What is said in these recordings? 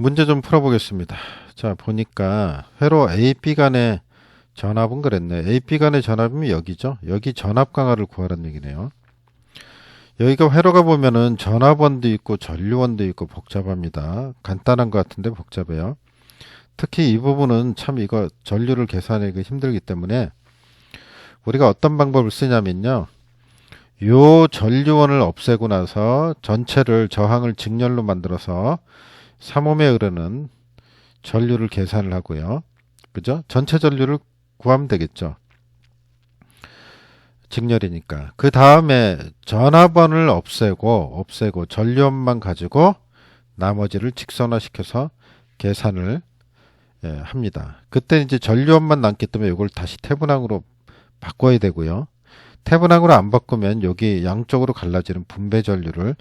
문제 좀 풀어보겠습니다. 자, 보니까 회로 A, B 간의 전압은 그랬네. A, B 간의 전압이면 여기죠. 여기 전압 강하를 구하라는 얘기네요. 여기가 회로가 보면은 전압원도 있고 전류원도 있고 복잡합니다. 간단한 것 같은데 복잡해요. 특히 이 부분은 참 이거 전류를 계산하기 힘들기 때문에 우리가 어떤 방법을 쓰냐면요. 요 전류원을 없애고 나서 전체를 저항을 직렬로 만들어서 3옴에 흐르는 전류를 계산을 하고요. 그죠? 전체 전류를 구하면 되겠죠. 직렬이니까. 그 다음에 전압원을 없애고 전류원만 가지고 나머지를 직선화시켜서 계산을 합니다. 그때 이제 전류원만 남기 때문에 이걸 다시 태분항으로 바꿔야 되고요. 태분항으로 안 바꾸면 여기 양쪽으로 갈라지는 분배 전류를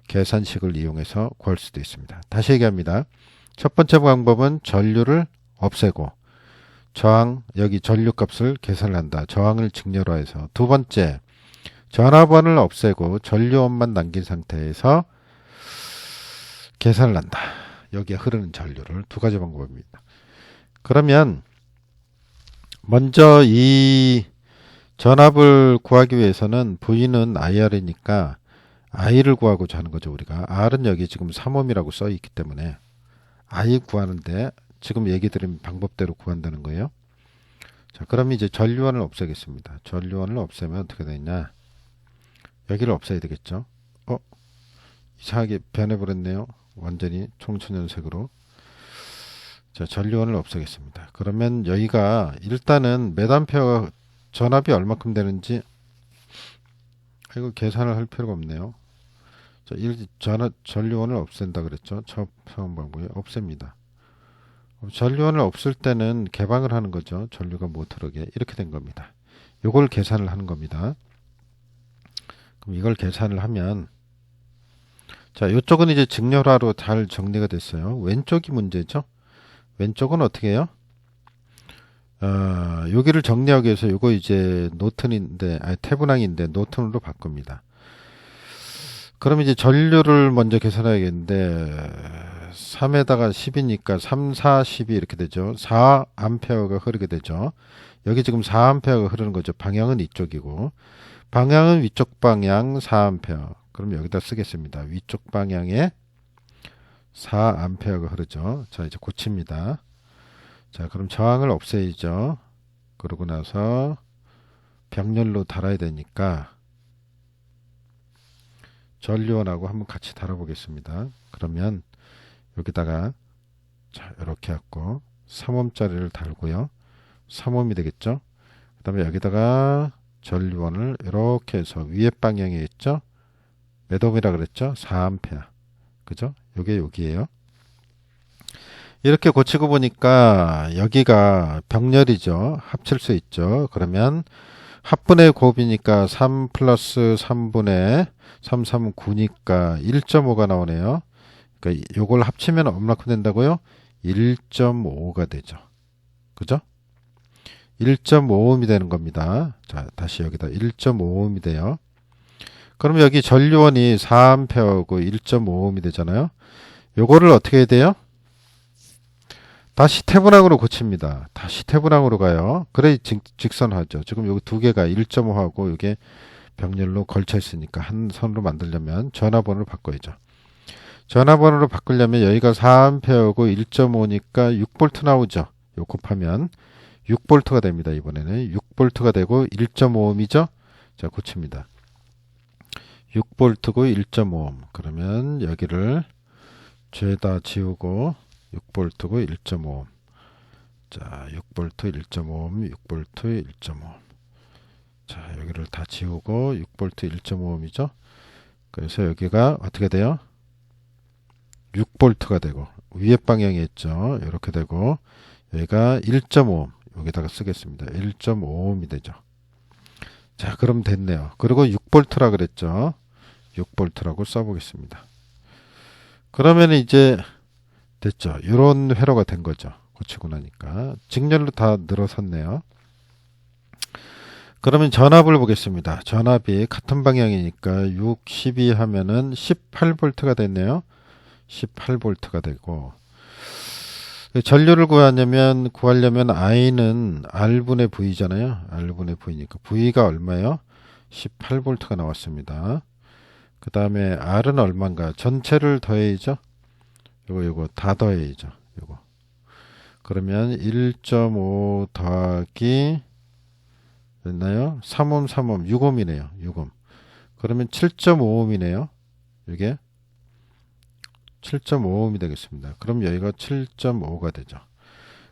계산식을 이용해서 구할 수도 있습니다. 다시 얘기합니다. 첫 번째 방법은 전류를 없애고 저항, 여기 전류 값을 계산을 한다. 저항을 직렬화해서. 두 번째, 전압원을 없애고 전류원만 남긴 상태에서 계산을 한다. 여기에 흐르는 전류를. 두 가지 방법입니다. 그러면 먼저 이 전압을 구하기 위해서는 V는 IR이니까 I를 구하고자 하는 거죠. 우리가 R은 여기 지금 3옴이라고 써 있기 때문에 I 구하는데 지금 얘기 드린 방법대로 구한다는 거예요. 자, 그럼 이제 전류원을 없애겠습니다. 전류원을 없애면 어떻게 되냐? 여기를 없애야 되겠죠. 이상하게 변해버렸네요. 완전히 총천연색으로. 자, 전류원을 없애겠습니다. 그러면 여기가 일단은 매담페어 전압이 얼마큼 되는지 이거 계산을 할 필요가 없네요. 자, 전류원을 없앤다 그랬죠. 첫 방법이 없앱니다. 전류원을 없을 때는 개방을 하는 거죠. 전류가 못 흐르게. 이렇게 된 겁니다. 요걸 계산을 하는 겁니다. 그럼 이걸 계산을 하면 자, 요쪽은 이제 직렬화로 잘 정리가 됐어요. 왼쪽이 문제죠. 왼쪽은 어떻게 해요? 여기를 정리하기 위해서 요거 이제 노튼인데, 태분항인데 노튼으로 바꿉니다. 그럼 이제 전류를 먼저 계산해야겠는데 3에다가 10이니까 3, 4, 12 이렇게 되죠. 4A가 흐르게 되죠. 여기 지금 4A가 흐르는 거죠. 방향은 이쪽이고 방향은 위쪽 방향 4A. 그럼 여기다 쓰겠습니다. 위쪽 방향에 4A가 흐르죠. 자, 이제 고칩니다. 자, 그럼 저항을 없애야죠. 그러고 나서 병렬로 달아야 되니까 전류원하고 한번 같이 달아보겠습니다. 그러면 여기다가 자, 이렇게 갖고 3옴짜리를 달고요. 3옴이 되겠죠. 그 다음에 여기다가 전류원을 이렇게 해서 위에 방향에 있죠. 몇 옴이라 그랬죠? 4A. 그죠? 요게 여기에요. 이렇게 고치고 보니까 여기가 병렬이죠. 합칠 수 있죠. 그러면 합분의 곱이니까 3 플러스 3분의 3, 3, 9니까 1.5가 나오네요. 그러니까 요걸 합치면 얼마큼 된다고요? 1.5가 되죠. 그죠? 1.5옴이 되는 겁니다. 자, 다시 여기다 1.5옴이 돼요. 그럼 여기 전류원이 4A하고 1.5옴이 되잖아요. 요거를 어떻게 해야 돼요? 다시 태분항으로 고칩니다. 다시 태분항으로 가요. 그래 직선하죠. 지금 여기 두 개가 1.5하고 이게 병렬로 걸쳐 있으니까 한 선으로 만들려면 전압원을 바꿔야죠. 전압원으로 바꾸려면 여기가 4A하고 1.5니까 6V 나오죠. 요 곱하면 6V가 됩니다. 이번에는 6V가 되고 1.5옴이죠. 자, 고칩니다. 6V고 1.5옴. 그러면 여기를 죄다 지우고 6V고 1.5옴. 자, 6V 1.5옴, 6V 1.5옴. 자, 여기를 다 지우고 6V 1.5옴이죠. 그래서 여기가 어떻게 돼요? 6V가 되고 위에 방향에 있죠. 이렇게 되고 여기가 1.5옴. 여기다가 쓰겠습니다. 1.5옴이 되죠. 자, 그럼 됐네요. 그리고 6V라 그랬죠. 6V라고 써보겠습니다. 그러면 이제 됐죠. 이런 회로가 된 거죠. 고치고 나니까. 직렬로 다 늘어섰네요. 그러면 전압을 보겠습니다. 전압이 같은 방향이니까 6, 12 하면은 18V가 됐네요. 18V가 되고 전류를 구하려면 I는 R분의 V잖아요. R분의 V니까 V가 얼마예요? 18V가 나왔습니다. 그 다음에 R은 얼마인가? 전체를 더해야죠. 요거 다 더해야죠. 요거. 그러면 1.5 더하기 됐나요? 3옴 3옴 6옴이네요. 6옴. 그러면 7.5옴이네요. 이게 7.5옴이 되겠습니다. 그럼 여기가 7.5가 되죠.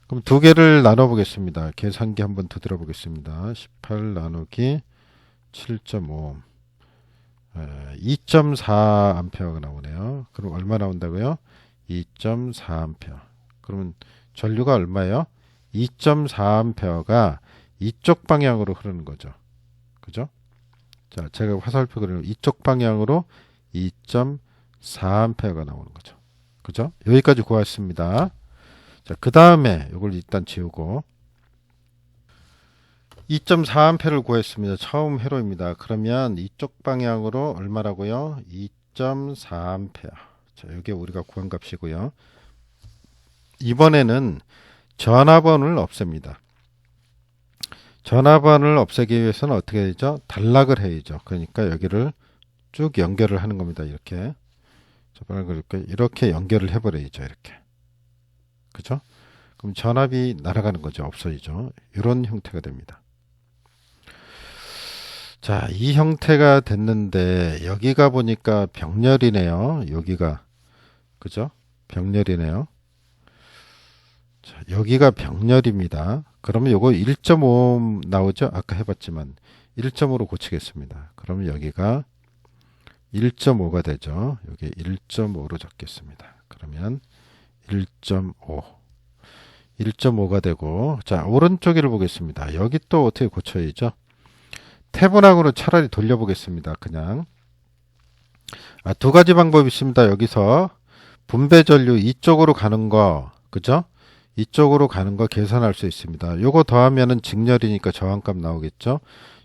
그럼 두 개를 나눠 보겠습니다. 계산기 한번 두드려 보겠습니다. 18 나누기 7.5옴 2.4A가 나오네요. 그럼 얼마 나온다고요? 2.4A. 그러면 전류가 얼마예요? 2.4A가 이쪽 방향으로 흐르는 거죠. 그죠? 자, 제가 화살표 그리는 이쪽 방향으로 2.4A가 나오는 거죠. 그죠? 여기까지 구했습니다. 자, 그 다음에 이걸 일단 지우고 2.4A를 구했습니다. 처음 회로입니다. 그러면 이쪽 방향으로 얼마라고요? 2.4A. 자, 이게 우리가 구한 값이고요. 이번에는 전압원을 없앱니다. 전압원을 없애기 위해서는 어떻게 되죠? 단락을 해야죠. 그러니까 여기를 쭉 연결을 하는 겁니다. 이렇게. 이렇게 연결을 해버려야죠. 이렇게. 그죠? 그럼 전압이 날아가는 거죠. 없어지죠. 이런 형태가 됩니다. 자, 이 형태가 됐는데 여기가 보니까 병렬이네요. 여기가. 그죠? 병렬이네요. 자, 여기가 병렬입니다. 그러면 요거 1.5 나오죠? 아까 해봤지만 1.5로 고치겠습니다. 그러면 여기가 1.5가 되죠. 여기 1.5로 적겠습니다. 그러면 1.5 1.5가 되고, 자, 오른쪽을 보겠습니다. 여기 또 어떻게 고쳐야죠? 태분학으로 차라리 돌려보겠습니다. 그냥. 두 가지 방법이 있습니다. 여기서 분배 전류 이쪽으로 가는 거, 그죠? 이쪽으로 가는 거 계산할 수 있습니다. 요거 더하면은 직렬이니까 저항값 나오겠죠?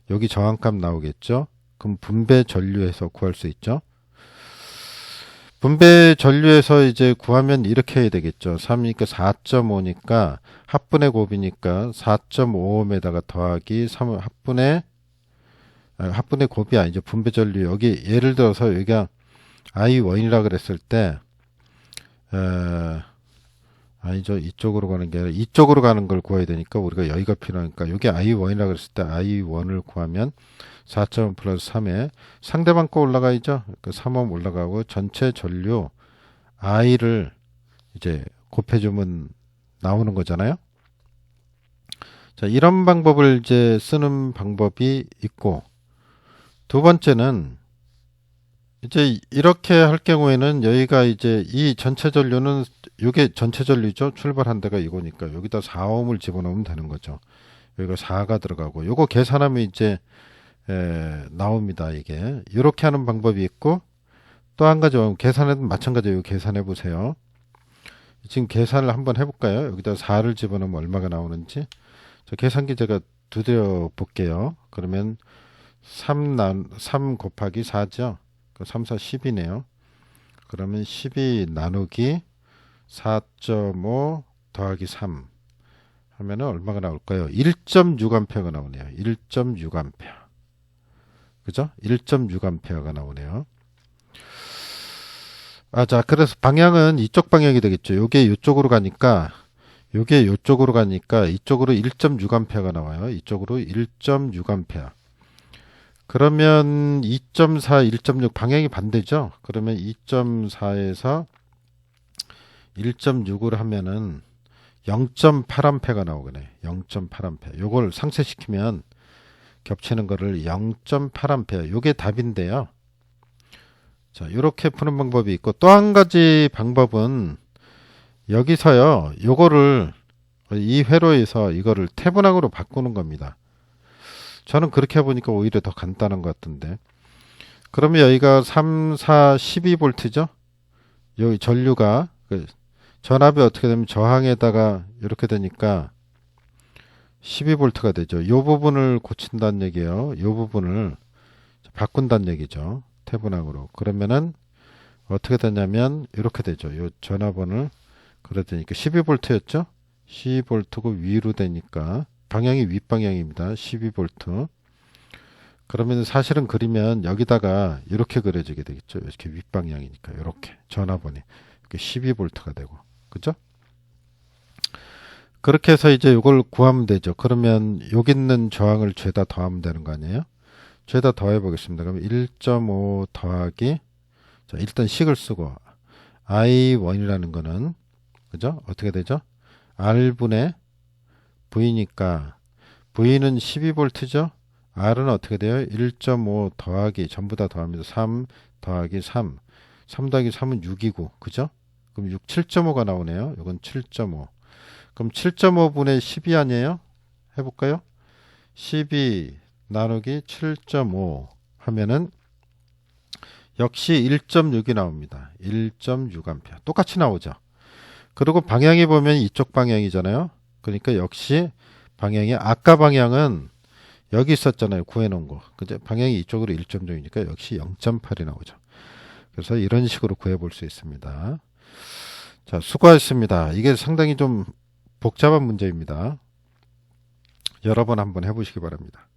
여기 저항값 나오겠죠? 그럼 분배 전류에서 구할 수 있죠? 분배 전류에서 이제 구하면 이렇게 해야 되겠죠. 3이니까 4.5니까 합분의 곱이니까 4.5옴에다가 더하기 3 합분의 곱이 아니죠. 분배 전류 여기 예를 들어서 여기가 I1이라 그랬을 때 아니죠. 이쪽으로 가는 게 아니라 이쪽으로 가는 걸 구해야 되니까 우리가 여기가 필요하니까 여기 I1이라 그랬을 때 I1을 구하면 4.5 플러스 3에 상대방 거 올라가야죠. 그 3옴 올라가고 전체 전류 I를 이제 곱해주면 나오는 거잖아요. 자, 이런 방법을 이제 쓰는 방법이 있고, 두 번째는 이제 이렇게 할 경우에는 여기가 이제 이 전체 전류는 이게 전체 전류죠. 출발한 데가 이거니까 여기다 4옴을 집어넣으면 되는 거죠. 여기가 4가 들어가고 요거 계산하면 이제 나옵니다. 이게 이렇게 하는 방법이 있고, 또 한 가지 계산해도 마찬가지예요. 계산해 보세요. 지금 계산을 한번 해볼까요? 여기다 4를 집어넣으면 얼마가 나오는지. 자, 계산기 제가 두드려 볼게요. 그러면 3 곱하기 4죠. 3, 4, 10이네요. 그러면 12 나누기 4.5 더하기 3 하면은 얼마가 나올까요? 1.6A가 나오네요. 1.6A. 그죠? 1.6A가 나오네요. 자, 그래서 방향은 이쪽 방향이 되겠죠. 요게 이쪽으로 가니까 이쪽으로 1.6A가 나와요. 이쪽으로 1.6A. 그러면 2.4, 1.6 방향이 반대죠. 그러면 2.4에서 1.6을 하면은 0.8A가 나오겠네. 0.8A. 요걸 상쇄시키면 겹치는 거를 0.8A. 요게 답인데요. 자, 이렇게 푸는 방법이 있고, 또 한 가지 방법은 여기서요. 요거를 이 회로에서 이거를 태분학으로 바꾸는 겁니다. 저는 그렇게 해보니까 오히려 더 간단한 것 같은데. 그러면 여기가 3, 4, 12V죠? 여기 전류가, 전압이 어떻게 되면 저항에다가 이렇게 되니까 12V가 되죠. 이 부분을 고친다는 얘기예요. 이 부분을 바꾼다는 얘기죠. 태분학으로. 그러면은 어떻게 되냐면 이렇게 되죠. 이 전압원을 그러니까 12V였죠? 12V고 위로 되니까 방향이 윗방향입니다. 12V. 그러면 사실은 그리면 여기다가 이렇게 그려지게 되겠죠. 이렇게 윗방향이니까 이렇게 전압원이 이렇게 12V가 되고, 그죠? 그렇게 해서 이제 이걸 구하면 되죠. 그러면 여기 있는 저항을 죄다 더하면 되는 거 아니에요? 죄다 더해 보겠습니다. 그럼 1.5 더하기, 자, 일단 식을 쓰고 I1이라는 거는, 그죠? 어떻게 되죠? R분의 V니까 V는 12V죠? R은 어떻게 돼요? 1.5 더하기, 전부 다 더하면서 3 더하기 3. 3 더하기 3은 6이고, 그죠? 그럼 6, 7.5가 나오네요. 이건 7.5. 그럼 7.5분의 12 아니에요? 해볼까요? 12 나누기 7.5 하면은 역시 1.6이 나옵니다. 1.6A. 똑같이 나오죠. 그리고 방향이 보면 이쪽 방향이잖아요. 그러니까 역시 방향이 아까 방향은 여기 있었잖아요. 구해놓은 거. 그죠? 방향이 이쪽으로 1.6이니까 역시 0.8이 나오죠. 그래서 이런 식으로 구해볼 수 있습니다. 자, 수고하셨습니다. 이게 상당히 좀 복잡한 문제입니다. 여러 번 한번 해보시기 바랍니다.